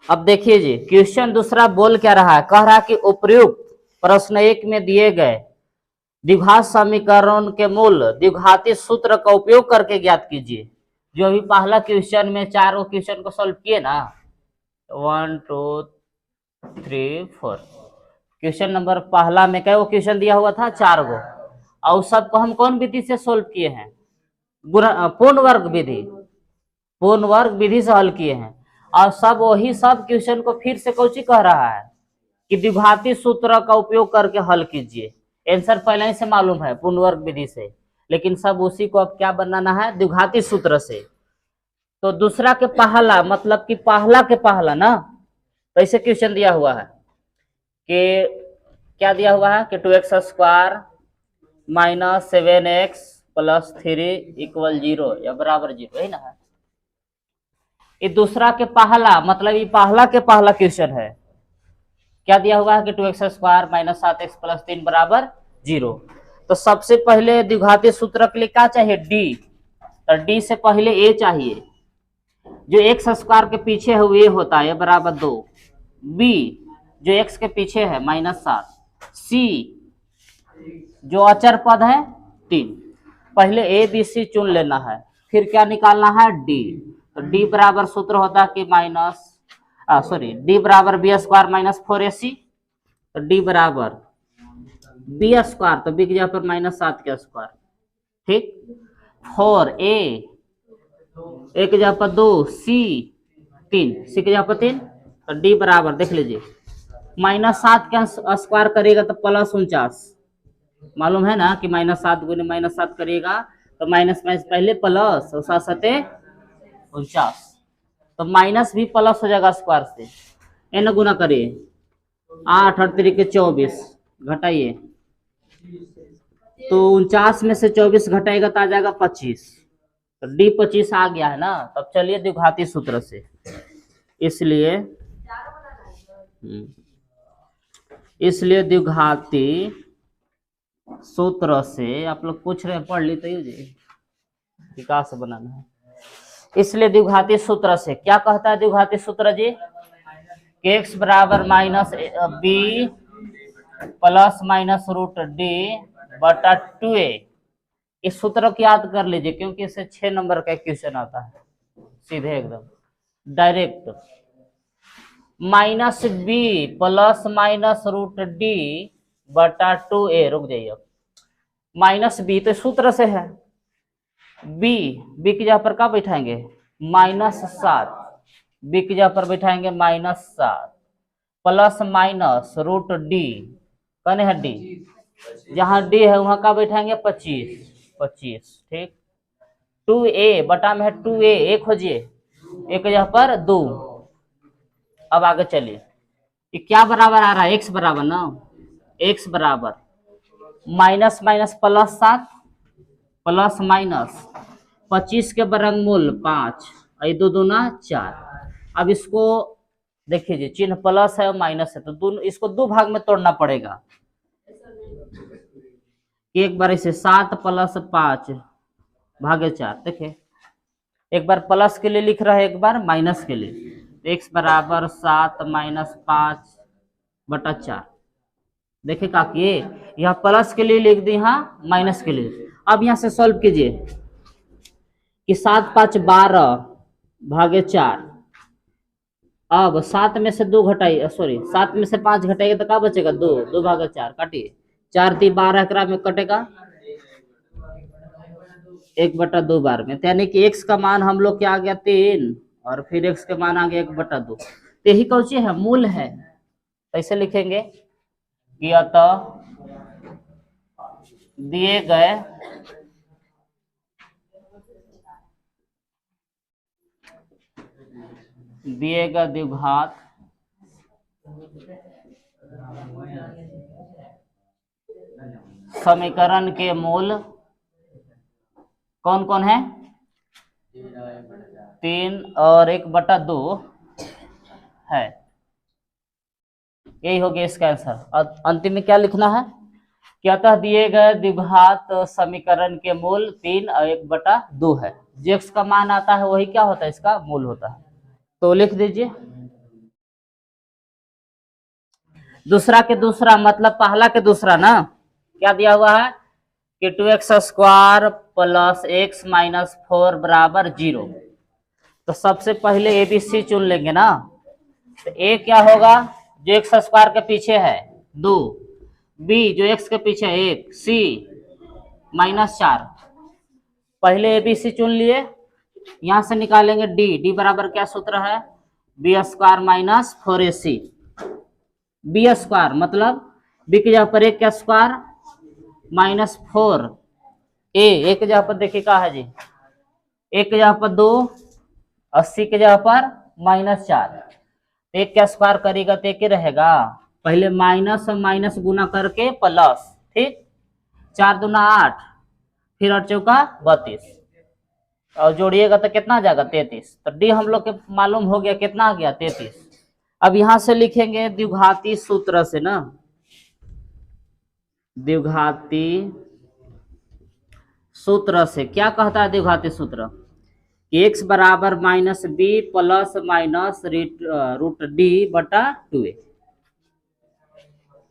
अब देखिए जी, क्वेश्चन दूसरा बोल क्या रहा है, कह रहा है कि उपर्युक्त प्रश्न 1 में दिए गए द्विघात समीकरण के मूल द्विघाती सूत्र का उपयोग करके ज्ञात कीजिए। जो अभी पहला क्वेश्चन में 4 क्वेश्चन को सॉल्व किए ना, 1 2 3 4, क्वेश्चन नंबर पहला में क्या वो क्वेश्चन दिया हुआ था 4 गो, और सबको हम कौन विधि से सोल्व किए हैं, पूर्ण वर्ग विधि, पूर्ण वर्ग विधि से हल किए हैं। और सब वही सब क्वेश्चन को फिर से कौची कह रहा है कि द्विघाती सूत्र का उपयोग करके हल कीजिए। आंसर पहले ही से मालूम है पूर्ण वर्ग विधि से, लेकिन सब उसी को अब क्या बनाना है, द्विघाती सूत्र से। तो दूसरा के पहला मतलब कि पहला के पहला ना, तो ऐसे क्वेश्चन दिया हुआ है कि क्या दिया हुआ है कि 2x² minus 7x plus 3 equal 0 या बराबर 0 है ना। ये दूसरा के पहला मतलब ये पहला के पहला क्वेश्चन है, क्या दिया हुआ है कि 2x² माइनस 7x प्लस 3 बराबर 0। तो सबसे पहले द्विघाती सूत्र के लिए क्या चाहिए, डी, तो डी से पहले ए चाहिए, जो x² के पीछे है वो ए होता है बराबर 2, बी जो x के पीछे है -7, सी जो अचर पद है 3। पहले ए बी सी चुन लेना है, फिर क्या निकालना है, डी। तो डी बराबर सूत्र होता है कि डी बराबर b² माइनस 4ac, तो डी बराबर b², तो बी की जगह पर -7 के स्क्वायर, ठीक, 4a ए की जगह पर 2, सी 3, सी की जगह पर 3, तो डी बराबर देख लीजिए -7 का स्क्वायर करेगा तो +49, मालूम है ना कि -7 गुने -7 करिएगा तो माइनस माइनस पहले प्लस और साथ साथ 49, तो माइनस भी प्लस हो जाएगा स्क्वायर से, n गुना करिए 8 और 3 के 24 घटाइए, तो 49 में से 24 घटाएगा तो आ जाएगा 25, तो डी 25 आ गया है ना। तब चलिए द्विघाती सूत्र से, इसलिए द्विघाती सूत्र से आप लोग पूछ रहे हैं, पढ़ ली तो जी कहाँ से बनाना है। इसलिए द्विघाती सूत्र से क्या कहता है द्विघाती सूत्र जी, कि x बराबर minus B plus minus root D बटा 2a। इस सूत्र को याद कर लीजिए क्योंकि इससे 6 नंबर का क्वेश्चन आता है सीधे एकदम direct, minus B plus minus root D बटा 2a, रुक जाइए, माइनस बी तो सूत्र से है, बी की जगह पर क्या बैठाएंगे -7, बी की जगह पर बैठाएंगे -7 प्लस माइनस रूट डी, कौन है डी, जहां डी है वहां का बैठाएंगे 25, ठीक, 2a बटा में है 2a, एक खोजिए, एक जगह पर 2। अब आगे चलिए, ये क्या बराबर आ रहा है, x बराबर ना, x बराबर माइनस माइनस +7 प्लस माइनस 25 के वर्गमूल 5, 2 दूना 4। अब इसको देखिए जी, चिन्ह प्लस है और माइनस है, तो दोनों इसको 2 भाग में तोड़ना पड़ेगा। एक बार इसे 7 प्लस 5 भागे 4, देखिए एक बार प्लस के लिए लिख रहा है, एक बार माइनस के लिए, तो x बराबर 7 माइनस 5 बटा 4। देखिए काकी यहाँ प्लस के लिए लिख दी, यहाँ माइनस के लिए। अब यहाँ से सॉल्व कीजिए कि 7 5 12 भागे 4, अब 7 में से 2 घटाइए, 7 में से 5 घटाइए तो क्या बचेगा, 2, 2 भागे 4 काटिए, 4 3 12 एकरा में कटेगा 1/2 बार में, यानी कि x का मान हम लोग क्या आ गया 3 और फिर x के मान आ गया 1/2। तो यही कौन सी है, मूल है। कैसे लिखेंगे कि अतः दिए गए द्विघात समीकरण के मूल कौन कौन है, 3 और 1/2 है। यही हो गया इसका आंसर। अंतिम में क्या लिखना है कि अतः दिए गए द्विघात समीकरण के मूल 3 और 1/2 है। जो x का मान आता है वही क्या होता है, इसका मूल होता है। तो लिख दीजिए दूसरा के दूसरा मतलब पहला के दूसरा ना, क्या दिया हुआ है कि 2x² प्लस x माइनस 4 बराबर 0। तो सबसे पहले ए बी सी चुन लेंगे ना। तो ए क्या होगा जो x² के पीछे है 2, बी जो x के पीछे है 1, सी -4। पहले ए बी सी चुन लिए, यहां से निकालेंगे डी। डी बराबर क्या सूत्र है, b² माइनस 4ac। b² मतलब b की जगह पर 1 का स्क्वायर माइनस 4 ए की जगह पर देखिए क्या है जी, 1 की जगह पर 2, 80 की जगह पर -4। 1 का स्क्वायर करेगा तो 1 रहेगा, पहले माइनस और माइनस गुना करके प्लस, ठीक। 4 दूना 8, फिर 8 चौका 32, और जोड़िएगा तो कितना आ जाएगा 33। तो डी हम लोग के मालूम हो गया, कितना आ गया 33। अब यहां से लिखेंगे द्विघाती सूत्र से ना, द्विघाती सूत्र से क्या कहता है द्विघाती सूत्र, x बराबर -b plus minus root D बटा 2a,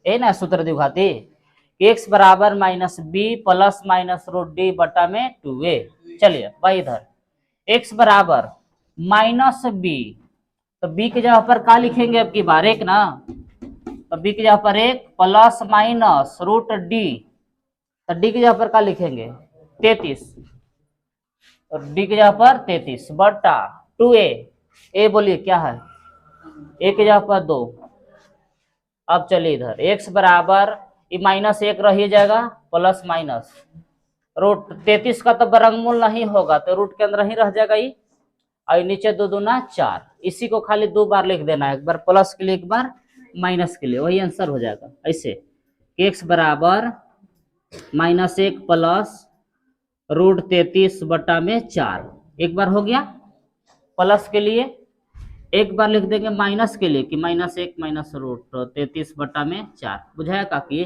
ये ना सूत्र द्विघाती। x बराबर -b plus minus root D बटा में 2a। चलिए भाई इधर x बराबर -b, तो b की जगह पर क्या लिखेंगे अब की बार 1 ना, तो b की जगह पर 1 प्लस माइनस रूट डी, तो डी की जगह पर क्या लिखेंगे 33, और डी की जगह पर 33 बटा 2a। ए बोलिए क्या है, ए की जगह पर 2। अब चलिए इधर x बराबर ये -1 रह ही जाएगा, प्लस माइनस रूट 33 का तो वर्गमूल नहीं होगा तो रूट के अंदर ही रह जाएगा ये, और नीचे 2 दूना 4। इसी को खाली 2 बार लिख देना है, एक बार प्लस के लिए एक बार माइनस के लिए, वही आंसर हो जाएगा। ऐसे x बराबर -1 प्लस रूट 33 बटा में 4, एक बार हो गया प्लस के लिए, एक बार लिख देंगे माइनस के लिए कि -1 माइनस रूट 33 बटा में 4। बुझाया काकी,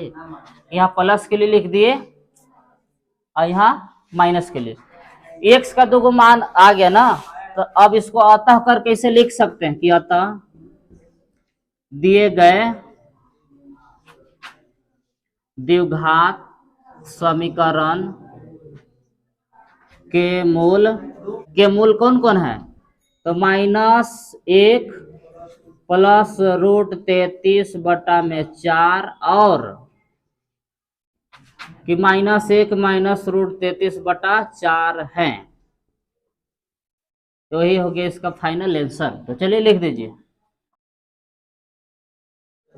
यहाँ प्लस के लिए लिख दिए और यहाँ माइनस के लिए। x का 2 मान आ गया ना, तो अब इसको अतः कर कैसे लिख सकते हैं कि अतः दिए गए द्विघात समीकरण के मूल कौन कौन है, तो -1 प्लस रूट 33 बटा में 4 और कि -1 माइनस रूट 33 बटा 4 है। तो यही हो गया इसका फाइनल आंसर। तो चलिए लिख दीजिए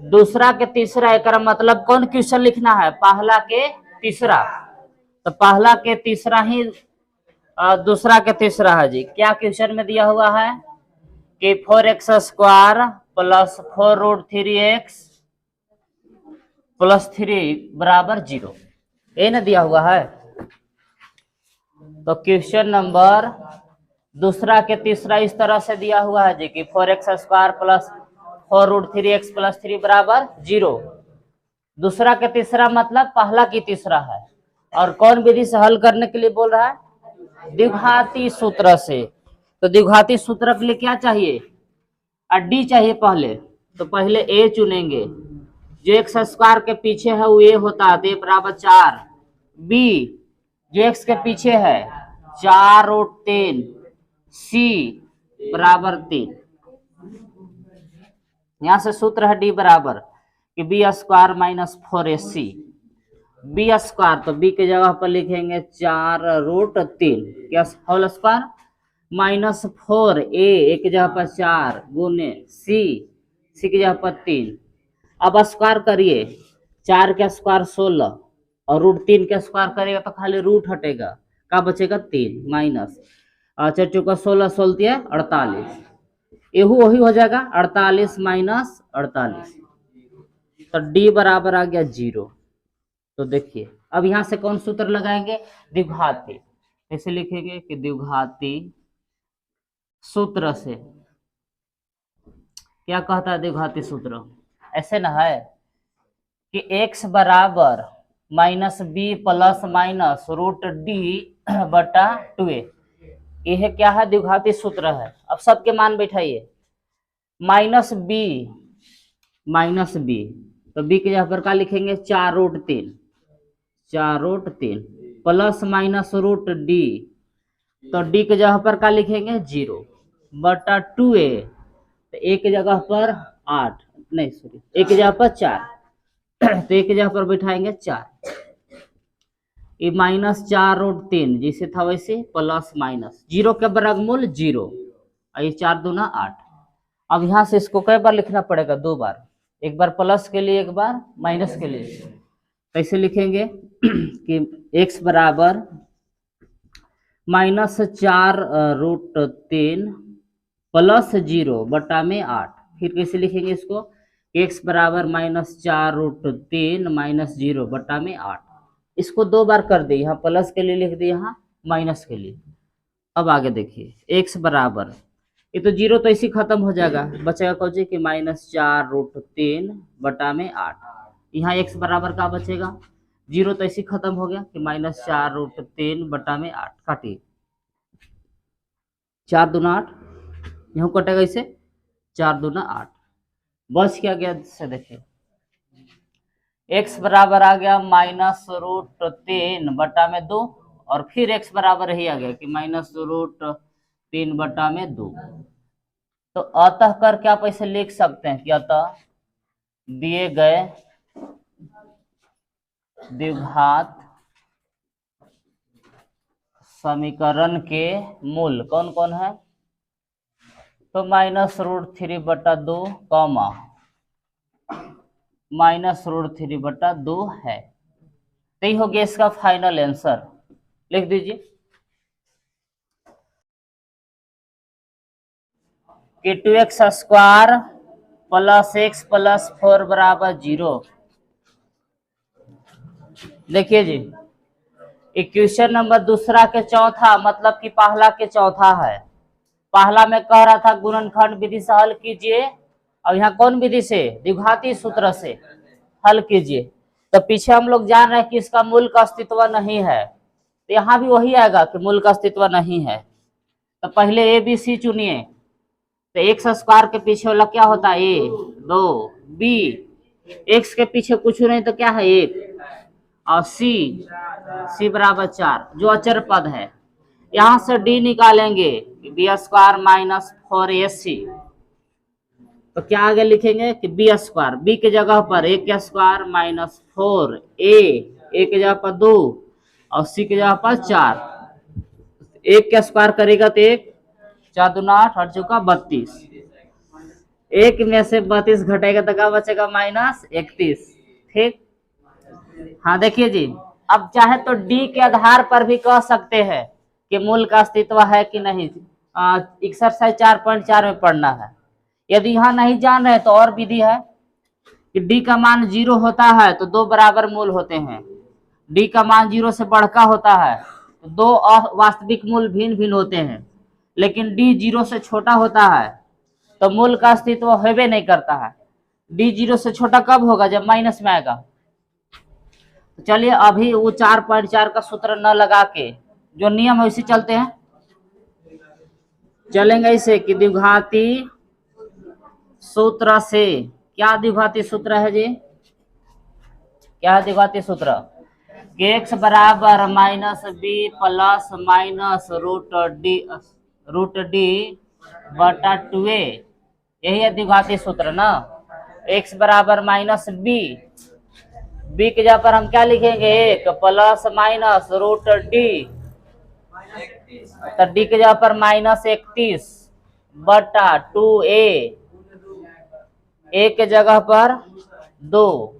दूसरा के तीसरा, एक मतलब कौन क्वेश्चन लिखना है, पहला के तीसरा। तो पहला के तीसरा ही दूसरा के तीसरा है जी। क्या क्वेश्चन में दिया हुआ है कि 4x² plus 4 root 3x plus 3 बराबर 0, ये ना दिया हुआ है। तो क्वेश्चन नंबर दूसरा के तीसरा इस तरह से दिया हुआ है जी कि 4x² plus 4 root 3x plus 3 बराबर 0। दूसरा के तीसरा मतलब पहला की तीसरा है, और कौन विधि से हल करने के लिए बोल रहा है, द्विघाती सूत्र से। तो द्विघाती सूत्र के लिए क्या चाहिए, डी चाहिए पहले। तो पहले ए चुनेंगे, जो x² के पीछे है वो ए होता है, तो ए बराबर 4। बी जो x के पीछे है 4 रूट 3, सी बराबर 3। यहां से सूत्र है डी बराबर कि b² माइनस 4ac। b², तो b की जगह पर लिखेंगे 4 रूट 3 क्या होल स्क्वायर माइनस 4a की जगह पर 4 गुने सी की जगह पर 3। अब स्क्वायर करिए, 4 का स्क्वायर 16 और रूट 3 का स्क्वायर करेगा तो खाली रूट हटेगा, क्या बचेगा 3 माइनस 4 चौका 16 16 48, एहू वही हो जाएगा 48 माइनस 48। तो डी बराबर आ गया 0। तो देखिए अब यहां से कौन सूत्र लगाएंगे, द्विघाती। ऐसे लिखेंगे कि द्विघाती सूत्र से क्या कहता है द्विघाती सूत्र, ऐसे ना है कि x बराबर -b plus minus root D बटा 2a, यह क्या है द्विघाती सूत्र है। अब सबके मान बैठाइए, -b तो बी के जगह पर क्या लिखेंगे 4√3, 4√3 प्लस माइनस रूट डी, तो डी के जगह पर क्या लिखेंगे 0 बटा 2a, तो ए के जगह पर 8 नहीं सॉरी ए के जगह पर 4, तो ए के जगह पर बैठाएंगे 4, ये -4√3 जैसे था वैसे प्लस माइनस 0 के वर्गमूल 0, ये 4 दूना 8। अब यहाँ से इसको कई बार लिखना पड़ेगा, 2 बार, एक बार प्लस के लिए एक बार माइनस के लिए। कैसे लिखेंगे कि x बराबर -4√3 प्लस 0 बटा में 8। फिर कैसे लिखेंगे इसको, x बराबर -4√3 माइनस 0 बटा में 8। इसको 2 बार कर दे, यहाँ प्लस के लिए लिख दे, यहाँ माइनस के लिए। अब आगे देखिए x बराबर, ये तो 0 तो इसी खत्म हो जाएगा, बचेगा कौन कि -4√3 बटा में 8। यहाँ x बराबर का बचेगा 0 तो इसी खत्म हो गया कि -4√3 बटा में 8, काटिए 4 दूना 8, यहाँ कटेगा इसे 4 दूना 8, बच क्या गया से देखिए x बराबर आ गया -√3 बटा में 2, और फिर x बराबर ही आ गया कि -√3 बटा में 2। तो अतः करके आप ऐसे लिख सकते हैं कि अतः दिए गए द्विघात समीकरण के मूल कौन कौन है, तो -√3 बटा 2 कॉमा -√3 बटा 2 है। तो ये हो गया इसका फाइनल आंसर, लिख दीजिए कि 2x² प्लस x प्लस 4 बराबर 0। देखिए जी इक्वेशन नंबर दूसरा के चौथा, मतलब कि पहला के चौथा है। पहला में कह रहा था गुणनखंड विधि से हल कीजिए, और यहाँ कौन विधि से, द्विघाती सूत्र से हल कीजिए। तो पीछे हम लोग जान रहे हैं कि इसका मूल का अस्तित्व नहीं है, तो यहाँ भी वही आएगा कि मूल का अस्तित्व नहीं है। तो पहले ए बी सी चुनिए, तो x² के पीछे वाला क्या होता है a 2, b x के पीछे कुछ नहीं तो क्या है 1, और c बराबर 4 जो अचर पद है। यहां से d निकालेंगे b² माइनस 4ac, तो क्या आगे लिखेंगे कि b², b के जगह पर a² माइनस 4a, a के जगह पर 2 और c के जगह पर 4, 1 का स्क्वायर करेगा तो 1, 4 दूना 8, 8 चौका 32, 1 में से 32 घटेगा तो क्या बचेगा -31। ठीक, हाँ देखिए जी, अब चाहे तो डी के आधार पर भी कह सकते हैं कि मूल का अस्तित्व है कि नहीं, एक्सरसाइज 4.4 में पढ़ना है। यदि यहाँ नहीं जान रहे तो और विधि है कि डी का मान 0 होता है तो 2 बराबर मूल होते हैं, डी का मान 0 से बढ़का होता है तो 2 वास्तविक मूल भिन्न भिन्न होते हैं, लेकिन डी 0 से छोटा होता है तो मूल का अस्तित्व होबे नहीं करता है। डी 0 से छोटा कब होगा, जब माइनस में आएगा। तो चलिए अभी वो 4.4 का सूत्र न लगा के जो नियम है उसी चलते हैं, चलेंगे इसे कि द्विघाती सूत्र से, क्या द्विघाती सूत्र है जी, क्या है द्विघाती सूत्र, कि x बराबर -b plus minus root D बटा 2a, यही है द्विघाती सूत्र ना। x बराबर -b, b के जगह पर हम क्या लिखेंगे 1 प्लस माइनस रूट डी, तो डी के जगह पर -31 बटा 2a, a के जगह पर 2,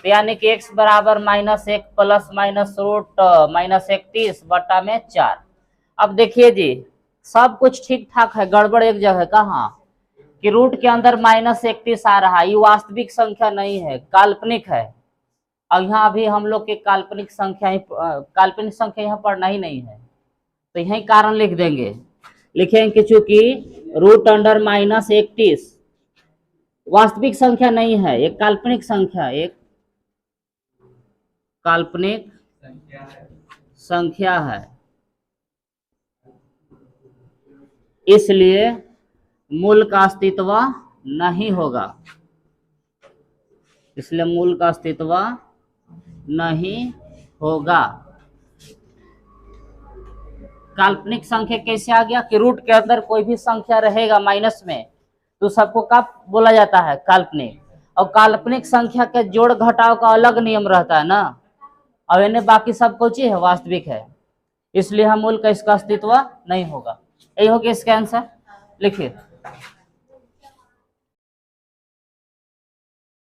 यानी कि x बराबर -1 प्लस माइनस रूट -31 बटा में 4। अब देखिए जी सब कुछ ठीक ठाक है, गड़बड़ एक जगह कहाँ कि रूट के अंदर -31 आ रहा है, ये वास्तविक संख्या नहीं है, काल्पनिक है। अब यहाँ अभी हम लोग के काल्पनिक संख्या यहाँ पढ़ना ही नहीं है, तो यही कारण लिख देंगे, लिखेंगे कि चूंकि रूट अंडर -31 वास्तविक संख्या नहीं है, एक काल्पनिक संख्या, एक काल्पनिक संख्या है, इसलिए मूल का अस्तित्व नहीं होगा, इसलिए मूल का अस्तित्व नहीं होगा। काल्पनिक संख्या कैसे आ गया कि रूट के अंदर कोई भी संख्या रहेगा माइनस में तो सबको क्या बोला जाता है, काल्पनिक। और काल्पनिक संख्या के जोड़ घटाव का अलग नियम रहता है ना, और इन्हें बाकी सब कुछ है वास्तविक है, इसलिए हम मूल का इसका अस्तित्व नहीं होगा। यही होगा इसका आंसर। लिखिए